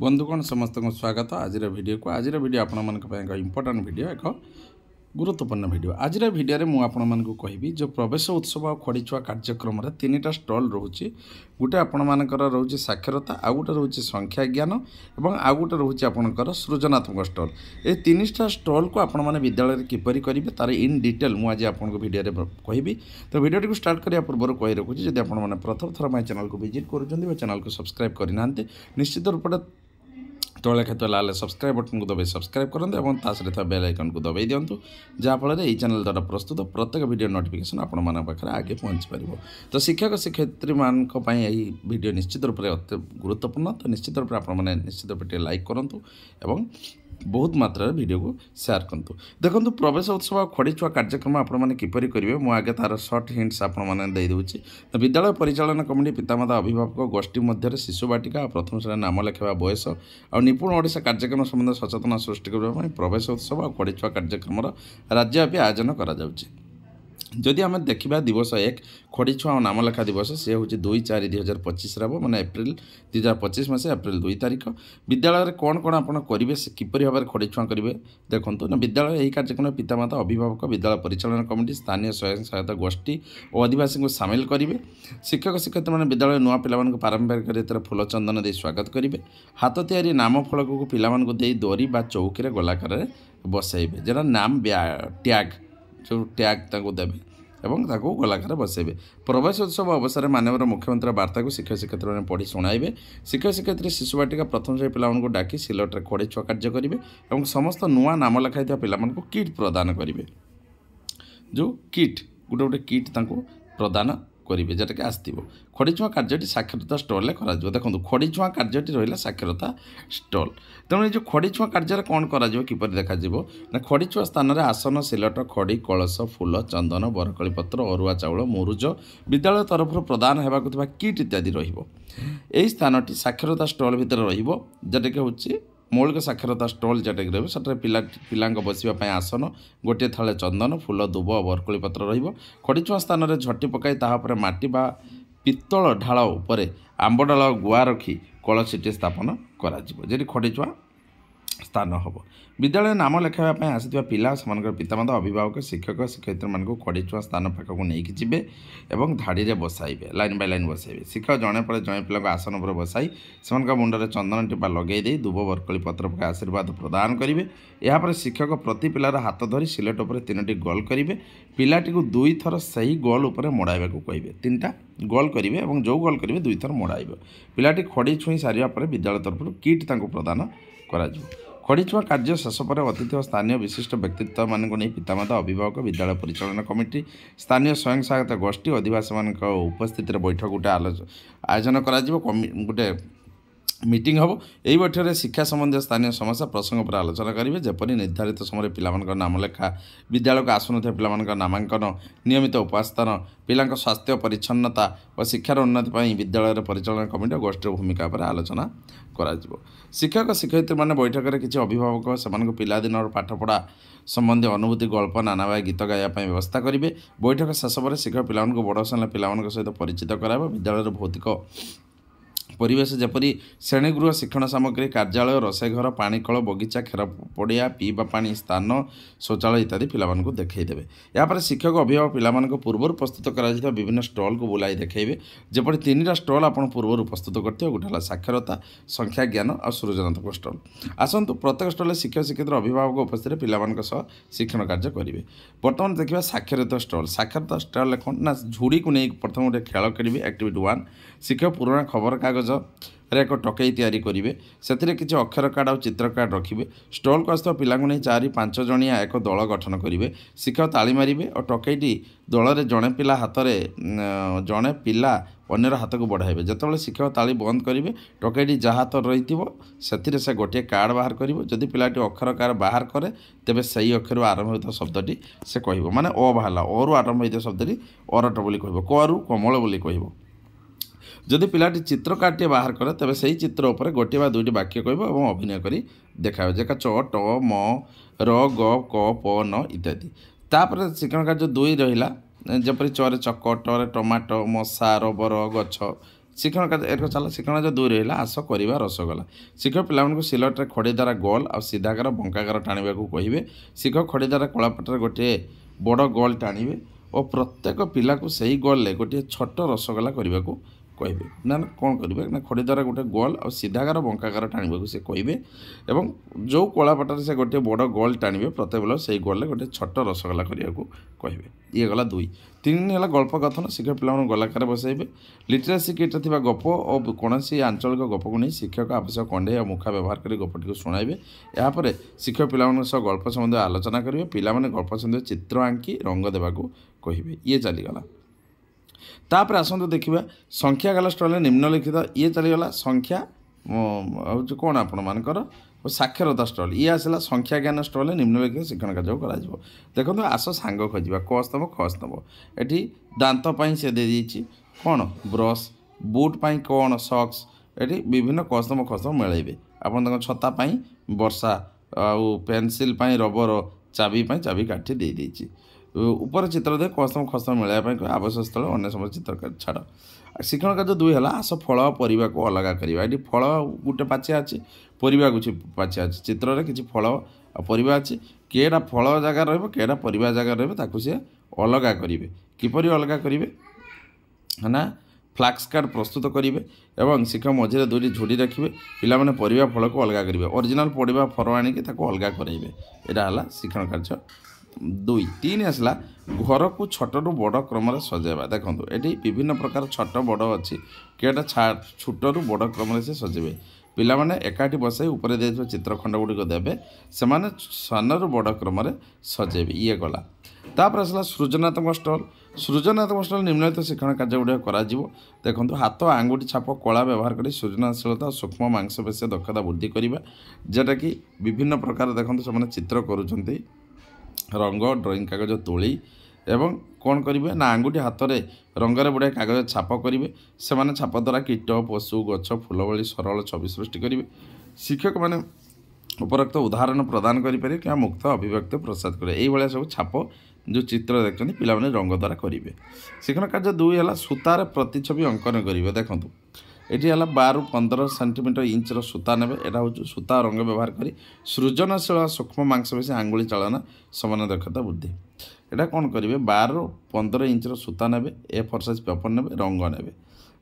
बंधुगण समस्त को स्वागत आज वीडियो आप इम्पोर्टाट वीडियो एक गुरुत्वपूर्ण वीडियो आज वीडियो में मुझे कहि जो प्रवेश उत्सव और खड़ीछुआ कार्यक्रम में 3टा स्टल रोचे गोटे आपर रोचे साक्षरता आउ गोटे रोचे संख्या ज्ञान और आउ गोटे रोचे आपंकर सृजनात्मक स्टल ये 3टा स्टल को आपने विद्यालय किपर करेंगे तार इन डिटेल मुझे आपको वीडियो कहि तो वीडियो स्टार्ट करने पूर्व कही रखुच्छी जब आपने प्रथम थर चैनल को विजिट कर चैनल को सब्सक्राइब करना निश्चित रूप तले क्षेत्र लाल सब्सक्राइब बटन को दबाई सब्सक्राइब करते और सहित बेल आइकन को दबाई दिंतु जहाँफल ये चैनल द्वारा प्रस्तुत प्रत्येक वीडियो नोटिफिकेशन आपण पाखे आगे पहुँची पार तो शिक्षक शिक्षयित्री यही वीडियो निश्चित रूप से अति गुरुत्वपूर्ण तो निश्चित रूप से आपने निश्चित रूप से लाइक करूँ और बहुत मात्रा वीडियो को शेयर करूँ देखो प्रवेश उत्सव और खड़ीछुआ कार्यक्रम आपने किपर करेंगे मुझे आगे तार सर्ट हिंट्स आपदे तो विद्यालय परिचालन कमिटी पितामाता अभिभावक गोष्ठी मध्य शिशु बाटिका और प्रथम श्रेणी नाम लेखा बयस और निपुण ओडिशा कार्यक्रम संबंध सचेतना सृष्टि करने प्रवेश उत्सव और खड़ीछुआ कार्यक्रम राज्यव्यापी आयोजन करा जदि आम देखा दिवस 1 खड़ीछुआ और नामलेखा दिवस सी हूँ 2/4/2025 हम मैंने एप्रिल 2025 मसीह एप्रिल 2 तारिख विद्यालय कौन कौन आप करेंगे किपर भाव में खड़ीछुआ करेंगे देखो ना विद्यालय यही कार्यक्रम पितामाता अभिभावक विद्यालय परिचालन कमिटी स्थानीय स्वयं सहायता गोष्ठी और आदिवासी को सामिल करेंगे शिक्षक शिक्षयित्री मैंने विद्यालय नुआ पिला पारंपरिक रीतिर फूल चंदन दे स्वागत करेंगे हाथ तैयारी नाम फलक को पिलाମାନଙ୍କୁ देई दोरी बा चौकी गोलाकार बसाइबे जरा नाम टैग जो टैग देवे एवं गोलाकार बसैबे प्रवेश उत्सव अवसर में माननीय मुख्यमंत्री वार्ता को शिक्षक शिक्षयित्री मैंने पढ़ी शुणाइबे शिक्षक शिक्षयित्री शिशु बाटिका प्रथम श्रेणी पिला डाकी सिलटे खड़ीछुआ कार्य करेंगे और समस्त नुआ नाम लिखाई पिला किट प्रदान करेंगे जो किट गोटे गोटे किट प्रदान करेंगे जोटा कि आसो खड़ीछुआ कार्यटी साक्षरता स्टल कर देखो खड़ीछुआ कार्यटी रहा साक्षरता स्टल तेणु ये खड़ीछुआ कार्य कौन किपर देखा ना खड़ीछुआ स्थान में आसन सिलट खड़ी कलश फूल चंदन बरकली पत्र अरुआ चाउल मुरुज विद्यालय तरफ प्रदान होगा किट इत्यादि रही स्थानटी साक्षरता स्टल भितर रोटा कि हूँ मौलिक साक्षरता स्टल जोटा कि रही पिला बसवाई आसन गोटे थाले चंदन फूल दुब बरकोली पत्र खड़ीछुआ स्थान में झटी पकाई तापर माटी बा पित्तल ढाल उपर आंब डाल गुआ रखी कलशीटी स्थापन कर खड़ीछुआ स्थान हम विद्यालय नाम लेखापी आसवा पिला से पितामाता अभिभावक शिक्षक शिक्षयित्री मानक खड़ीछुआ स्थान पाखक नहीं जी और धाड़ी में बसाइबे लाइन बाय लाइन बसाइबे शिक्षक जड़े पर जड़े पिला आसन पर बसाई से मुंडे चंदन टीपा लगे दुब बरकोली पत्र पका आशीर्वाद प्रदान करेंगे यापर शिक्षक प्रति पिलार हाथ धरी सिलेट उपर 3टी गोल करेंगे पिलाटी को 2 थर सही गोल उपर मोड़ाइबा कहे 3टा गोल करेंगे और जो गोल करेंगे 2 थर मोड़ाइब पिलाटी खड़ी छुई सारापर विद्यालय तरफ किट प्रदान कर खड़ीछुआ कार्य शेष पर अतिथि और स्थानीय विशिष्ट व्यक्तित्व मानक नहीं पितामाता अभिभावक विद्यालय परिचालन कमिटी स्थानीय स्वयं सहायता गोष्ठी आदिवासी मान उपस्थित बैठक गोटे आयोजन गोटे मीटिंग हम यही बैठक में शिक्षा संबंधी स्थानीय समस्या प्रसंग पर आलोचना करेंगे जपरी निर्धारित समय पिला नाम लेखा विद्यालय को आसुन पिला नामांकन नियमित उपास्थान पिला स्वास्थ्य परिच्छन्नता और शिक्षार उन्नति विद्यालय परिचालन कमिटी गोष्ठी भूमिका पर आलोचना कर शिक्षक शिक्षयित्री मैंने बैठक में किसी अभिभावक से पिलादिन पाठपढ़ा संबंधी अनुभूति गल्प नाना गीत गाइबा व्यवस्था करेंगे बैठक शेष पर शिक्षक पिला बड़ श्रेणी पिला सहित परिचित कराइब विद्यालय भौतिक परिवेश जपरी श्रेणीगृह शिक्षण सामग्री कार्यालय रोषे घर पानीकल बगीचा खेर पड़िया पीवा पानी स्थान शौचालय इत्यादि पिला देखईदेवे यापर शिक्षक अभिभावक पिला पूर्व प्रस्तुत कर विभिन्न स्टल को बुलाई देखते जपरी 3टा स्टल आप पूर्व प्रस्तुत करते गोटे साक्षरता संख्या ज्ञान और सृजनात्मक स्टल आसतु प्रत्येक स्टल शिक्षक शिक्षयित्री अभिभावक उपस्थित पिला शिक्षण कार्य करेंगे बर्तमान देखा साक्षरता स्टल कौन ना झुड़ी को नहीं प्रथम गोटे खेल खेलेंगे एक्टिविटी 1 शिक्षक पुराना खबर कागज एक टकई तैयारी करेंगे से किसी अक्षर कार्ड और चित्र कार्ड रखिए स्टल को आसवा पिला नहीं 4-5 जणिया एक दल गठन करेंगे शिक्षक ताली मारे और टकईटी दल में जड़े पिला हाथ में जड़े पिला अन्यर हाथ को बढ़ाइबे जिते शिक्षक ताली बंद करेंगे टकईटी जहाँ हाथ रही से गोटे कार्ड बाहर कर जदि पिलाटी अक्षर कार्ड बाहर करे तेबे सही अक्षर आरंभ होता शब्दटी से कह माने अ बाहर अरु आरंभ होता शब्दटी अरट बोली कह करू कमल बोली कह जदि पिलाटी चित्र कार्डटे बाहर करे तेबे सही चित्र उपर गोटे बा 2टी वाक्य कहब और अभिनय करी देखाइबे जेका च ट म र ग क प न इत्यादि तापर शिक्षण कार्य 2 रहिला जपरी चरे चक टे टमाटो मशा रबर गछ शिक्षण कार्य एक चला शिक्षण कार्य 2 रहा आस करवा रसगोला शिक्षक पिला सिलटे खड़ी द्वारा गोल आ सीधाकार बंकाकार टाणा को कहे शिक्षक खड़ी द्वारा कलापटर गोटे बड़ गोल टाणवे और प्रत्येक पिला को सही गोल गोटे छोट रसगोला करने को कहे ना कौन करेंगे ना खड़ी द्वारा गोटे गोल और सीधाकार बंकाकार टाणा से कहे और जो कलापटर से गोटे बड़ गोल टाणवे प्रत्येक बेल से गोल गोटे छोट रसगोला करने को कहे ये गला 2 3 है गल्प कथन शिक्षक पिला गलाकार बसैबे लिटरेसी किट थी गप और कौन आंचलिक गप को नहीं शिक्षक आवश्यक कंडे और मुखा व्यवहार कर गपटी को शुणाइबे यापर शिक्षक पिला गल्प सम्बन्ध आलोचना करेंगे पिला गल्प सम्बन्ध चित्र आंकी रंग देवा कहे ये चलीगला तापर आसतु देखा संख्या गला स्टल निम्नलिखित ये चलीगला संख्या हूँ कौन आपण मानकर साक्षरता स्टल ये आसला संख्या ज्ञान स्टल निम्नलिखित शिक्षण कार्य कर देखो आस सांग खोजा कस्तम खस्तम ये दांतपाई से देती कौन ब्रश बुट पाई कौन सक्स ये विभिन्न कस्तम खस्तम मिलेबे आप छतापाई वर्षा आउ पेनसिल रबर चाबी चाबी काठी दे देती ऊपर चित्र दे कस्तम खस्तम मिलवाई आवश्यक स्थल अन्य समय चित्र छाड़ शिक्षण कार्य 2 है आस फल परिवा को अलग करवा ये फल गोटे पाचिया अच्छी परिवा कुछ पाचिया अच्छी चित्र में किसी फल परिवा अच्छी केटा फल जगह रेटा परिवा जगह रही सी अलग करेंगे किपर अलग करेंगे ना फ्लाक्स कार्ड प्रस्तुत करेंगे और शिक्षक मझे 2 झोड़ी रखिए पिला परिवा फल को अलग करेंगे ओरिजिनल पड़ा फर आणिक अलग करेंगे यहाँ है शिक्षण कार्य 2 3 आसला घर को छोटू बड़ क्रम सजाइबा देखो ये विभिन्न प्रकार छोट बड़ अच्छी किएटा छोटू बड़ क्रम से सजेबे पिला माने एकाठी बसाई ऊपर दे चित्रखंड गुड़िक देवे से सानू बड़ क्रम सजेबे ये गला तापर आसला सृजनात्मक स्टल निम्नलिखित शिक्षण कार्य गुड़िक करा देखो हाथ आंगुठी छाप कला व्यवहार कर सृजनशीलता और सूक्ष्म मांसपेशी दक्षता वृद्धि करवा जेटा कि विभिन्न प्रकार देखो से चित्र करुँच रंग ड्रॉइंग कागज तोली एवं कौन करेंगे ना आंगुठी हाथ में रंगे बुढ़ाए कागज छाप करेंगे से छाप द्वारा कीट पशु गछ फूल भली सरल छवि सृष्टि करेंगे शिक्षक मैंने उपरोक्त उदाहरण प्रदान करेंगे क्या मुक्त अभिव्यक्ति प्रसाद करेंगे ये सब छाप जो चित्र देखते पिला रंग द्वारा करेंगे शिक्षण कार्य 2 है सूतार प्रतिछवि अंकन करेंगे देखो ये 12 ରୁ 15 सेंटीमीटर इंचर सूता ने यहाँ हूँ सूता रंग व्यवहार कर सृजनशील सूक्ष्म मांसपेशी आंगुली चालना समान दक्षता वृद्धि यहाँ कौन करेंगे 12 ରୁ 15 इंचर सूता ने A4 साइज पेपर ने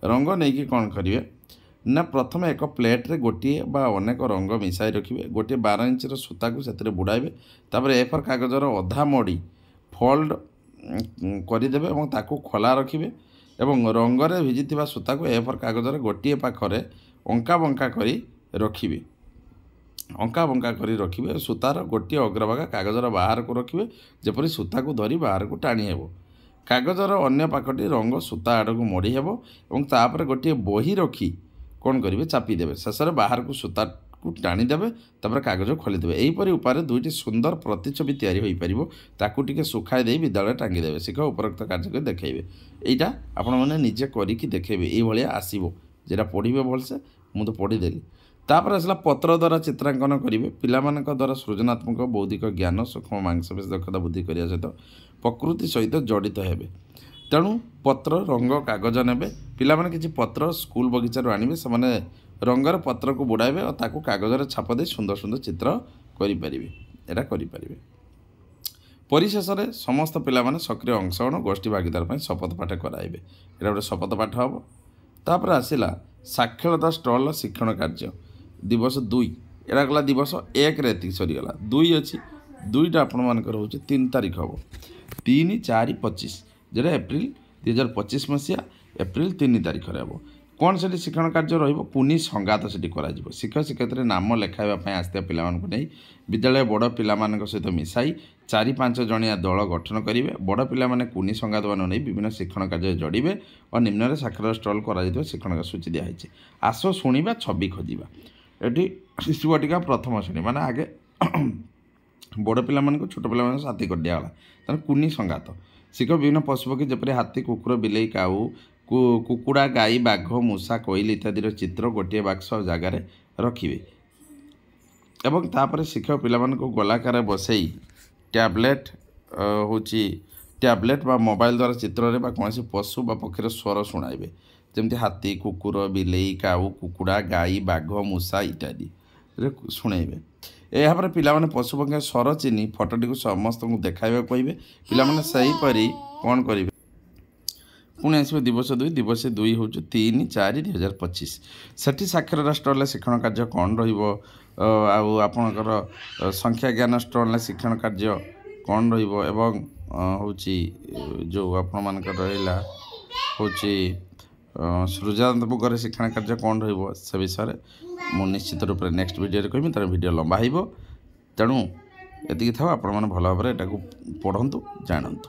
रंग नहीं कौन करेंगे ना प्रथम एक प्लेट रे गोटे बा अनेक रंग मिसाई रखिए गोटे 12 इंचर सूता को से बुड़ाइबे A4 कागजर अधा मोड़ी फोल्ड करदेवे और ताकू खोला रखिए एवं रंगरे भिजी सूता को A4 कागजर गोटे पाखरे अंका बंका करी रखिए अंका बंका करी रखिए सूतार गोटे अग्रभाग कागजर बाहर को रखिए जपरी सूता को धरी बाहर को टाणी हेबो कागजर अन्य पाखटी रंग सूता आड़ को मोड़ी हेबो एवं तापर गोटे बही रखी कौन करेंगे चापिदेवे शेष में बाहर को सूता को टाणीदेवे तापर कागज खोलीदेवे यहीपरि उपारे 2टी सुंदर प्रतिछवि तैयारी हो पारिबो ताकू टिके सुखाई दे विद्यालय टांगीदेवे शिक्षक उपरोक्त कार्य को देखेबे एटा आपण माने निजे करिकी देखेबे एई भलिया आसीबो जेटा पढ़िबे भलसे मु तो पढ़ीदेली तापर आसला पत्र द्वारा चित्रांकन करेंगे पिलामानक द्वारा सृजनात्मक बौद्धिक ज्ञान सूक्ष्म मांसपेशी दक्षता वृद्धि करने सहित प्रकृति सहित जड़ित हेबे तेणु पत्र रंग कागज ने पिलामाने किछि पत्र स्कूल बगीचार आनिबे से रंगर पत्र को बुड़ाइबे और ताकू कागजर छाप दे सुंदर सुंदर चित्र करें एटा करें परिशेष में समस्त पिलामाने सक्रिय अंशग्रहण गोष्ठी भागीदार शपथ पाठ कराइबे एटा गोटे शपथ पाठ हम तापर आसला साक्षरता स्टल शिक्षण कार्य दिवस 2 एटा गला दिवस 1 रे एति सरीगला 2 अच्छी 2टा आपंकर हूँ 3 तारीख हम 3, 4, 25 जेटा एप्रिल 2025 मसीहा एप्रिल 3 तारीख हम कौन से शिक्षण कार्य रुनी संगात से शिक्षक शिक्षयित्री नाम लेखाइवाई आसता पिला नहीं विद्यालय बड़ पिला सहित मिसाई 4-5 जणिया दल गठन करेंगे बड़ पिला कुनी संगात मान नहीं विभिन्न शिक्षण कार्य जड़े और निम्न साक्षर स्टल कर शिक्षण सूची दिखाई आस शुणा छवि खोजा ये शिशु बाटिका प्रथम श्रेणी माने आगे बड़ पिला छोट पिला साथी कर दिगला तेना कुनी संगात शिक्षक विभिन्न पशुपक्षी जपरी हाथी कुकुर बिलेई काऊ कुकुड़ा गाई बाघ मूषा कोइल इत्यादि चित्र गोटे बाक्स जगार रखिए एवं तापर शिक्षक पिला गलाकार बसई टैबलेट हूँ टैबलेट बा मोबाइल द्वारा चित्र कौन पशु बा पक्षीर स्वर शुणाइबे ଯେମିତି ହାତୀ କୁକୁର ବିଲେଇ କାଉ କୁକୁଡ଼ା ଗାଈ ବାଘ ମୂଷା ଇତ୍ୟାଦିରେ ଶୁଣେଇବେ। ଏହାପରେ ପିଲାମାନେ ପଶୁପକ୍ଷୀଙ୍କ ସ୍ୱର ଚିହ୍ନି ଫଟୋଟିକୁ ସମସ୍ତଙ୍କୁ ଦେଖାଇବାକୁ କହିବେ। ପିଲାମାନେ ସେହିପରି କ'ଣ କରିବେ, ପୁଣି ଆସିବ ଦିବସ 2। ଦିବସ 2 ହେଉଛି 3/4/2025। ସେଠି ସାକ୍ଷରତା ଷ୍ଟଲ୍ରେ ଶିକ୍ଷଣ କାର୍ଯ୍ୟ କ'ଣ ରହିବ, ଆଉ ଆପଣଙ୍କର ସଂଖ୍ୟା ଜ୍ଞାନ ଷ୍ଟଲ୍ରେ ଶିକ୍ଷଣ କାର୍ଯ୍ୟ କ'ଣ ରହିବ, ଏବଂ ହେଉଛି ଯେଉଁ ଆପଣମାନଙ୍କର ରହିଲା ହେଉଛି ସୃଜନାତ୍ମକରେ ଶିକ୍ଷଣ କାର୍ଯ୍ୟ କ'ଣ ରହିବ, ସେ ବିଷୟରେ ମୁଁ ନିଶ୍ଚିତ ରୂପରେ ନେକ୍ସଟ ଭିଡ଼ିଓରେ କହିବି। ତା'ର ଭିଡ଼ିଓ ଲମ୍ବା ହେବ, ତେଣୁ ଏତିକି ଥାଉ। ଆପଣମାନେ ଭଲ ଭାବରେ ଏଟାକୁ ପଢ଼ନ୍ତୁ, ଜାଣନ୍ତୁ।